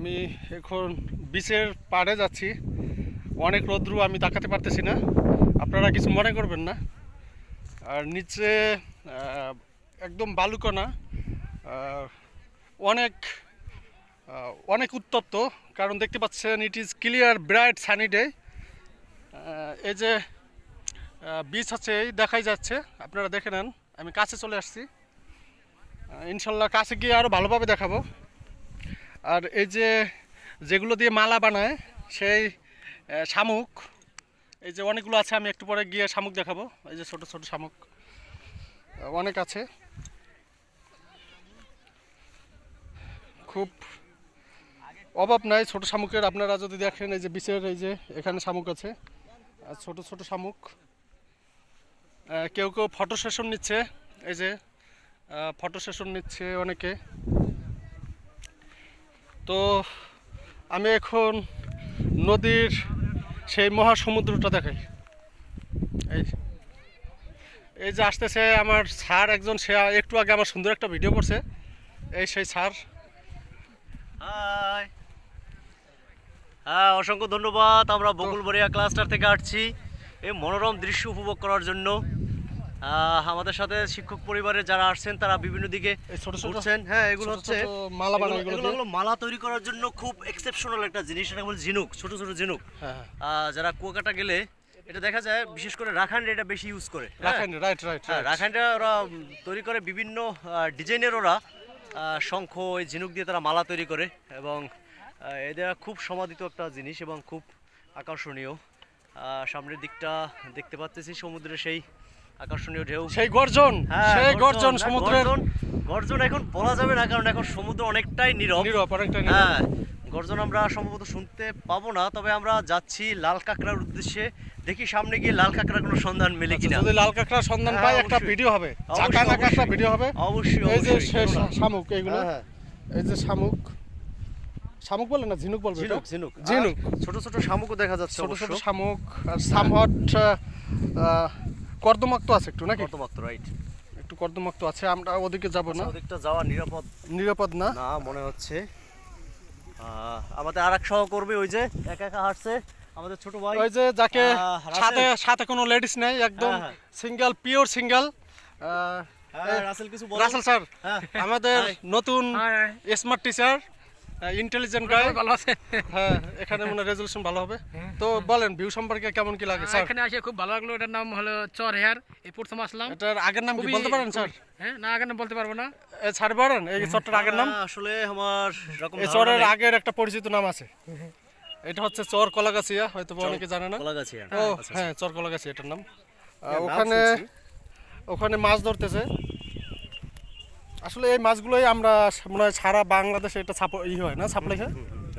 আমি এখন বিচের পাড়ে যাচ্ছি। অনেক রৌদ্র, আমি তাকাতে পারতেছি না, আপনারা কিছু মনে করবেন না। আর নিচে একদম বালুকণা, অনেক অনেক উত্তপ্ত, কারণ দেখতে পাচ্ছেন it is clear bright sunny day. এই যে বিচ আছে, এই দেখাই যাচ্ছে, আপনারা দেখে নেন। আমি কাছে চলে আসছি, ইনশাল্লাহ কাছে গিয়ে আরও ভালোভাবে দেখাবো। আর এই যে যেগুলো দিয়ে মালা বানায় সেই শামুক, এই যে অনেকগুলো আছে, আমি একটু পরে গিয়ে শামুক দেখাবো। এই যে ছোট ছোট শামুক অনেক আছে, খুব অভাব নাই ছোট শামুকের। আপনারা যদি দেখেন এই যে বিচের, এই যে এখানে শামুক আছে, আর ছোট ছোট শামুক। কেউ কেউ ফটো সেশন নিচ্ছে, এই যে ফটো সেশন নিচ্ছে অনেকে। তো আমি এখন নদীর সেই মহাসমুদ্রটা দেখাই। এই যে আসতেছে আমার স্যার একজন, সে একটু আগে আমার সুন্দর একটা ভিডিও করছে, এই সেই স্যার। হাই, হ্যাঁ, অসংখ্য ধন্যবাদ। আমরা বকুলবাড়িয়া ক্লাস্টার থেকে আসছি এই মনোরম দৃশ্য উপভোগ করার জন্য। আমাদের সাথে শিক্ষক পরিবারের যারা আসছেন তারা বিভিন্ন দিকে ঘুরছেন। হ্যাঁ, এগুলো হচ্ছে মালা তৈরি করার জন্য খুব এক্সেপশনাল একটা জিনিস, এটা বলে ঝিনুক, ছোট ছোট ঝিনুক। যারা কুয়াকাটা গেলে এটা দেখা যায়, বিশেষ করে রাখাইনরা এটা বেশি ইউজ করে। রাখাইনরা ওরা তৈরি করে বিভিন্ন ডিজাইনের, ওরা শঙ্খ, এই ঝিনুক দিয়ে তারা মালা তৈরি করে, এবং এটা খুব সমাদিত একটা জিনিস এবং খুব আকর্ষণীয়। সামনের দিকটা দেখতে পাচ্ছি সমুদ্রের সেই আকর্ষণীয় ঢেউ, সেই গর্জন, সেই গর্জন, সমুদ্রের গর্জন এখন বলা যাবে না, কারণ এখন সমুদ্র অনেকটাই নীরব। হ্যাঁ, গর্জন আমরা সম্ভবত শুনতে পাবো না, তবে আমরা যাচ্ছি লাল কাঁকড়ার উদ্দেশ্যে। দেখি সামনে গিয়ে লাল কাঁকড়ার কোনো সন্ধান মেলে কিনা। যদি লাল কাঁকড়ার সন্ধান পাই, একটা ভিডিও হবে, একটা ভিডিও হবে অবশ্যই। এই যে শামুক, এইগুলো এই যে শামুক, শামুক বলে না, ঝিনুক বলবে, ঝিনুক ঝিনুক ঝিনুক। ছোট ছোট শামুকও দেখা যাচ্ছে, ছোট ছোট শামুক। আর সামহট কর্দমাক্ত আছে একটু, নাকি? কর্দমাক্ত, রাইট, একটু কর্দমাক্ত আছে। আমরা ওদিকে যাব না, ওদিকটা যাওয়া নিরাপদ না মনে হচ্ছে। আমাদের আরেক সহকর্মী ওই যে একা একা হাঁটছে, আমাদের ছোট ভাই, ওই যে যাকে সাথে কোনো লেডিস নাই, একদম single, pure single. Russell sir আমাদের নতুন স্মার্ট টিচার, ইন্টেলিজেন্ট গাই, ভালো আছে। হ্যাঁ, এখানে মনে রেজুলেশন ভালো হবে। তো বলেন ভিউ সম্পর্কে কেমন কি লাগে স্যার? এখানে এসে খুব ভালো লাগলো। এটার নাম হলো চর হেয়ার, এই প্রথম আসলাম। এটার আগের নাম কি বলতে পারেন স্যার? হ্যাঁ, না, আগের নাম বলতে পারবো না। স্যার বলেন এই চরটার আগের নাম। আসলে আমার এই চরের আগের একটা পরিচিত নাম আছে, এটা হচ্ছে চর কলাগাছিয়া, হয়তো অনেকে জানে না। ও হ্যাঁ, চর কলাগাছিয়া এটার নাম। ওখানে মাছ ধরতেছে। আসলে এই মাছগুলোই আমরা মনে হয় সারা বাংলাদেশে এটা হয় না, সাপ্লাই হয়।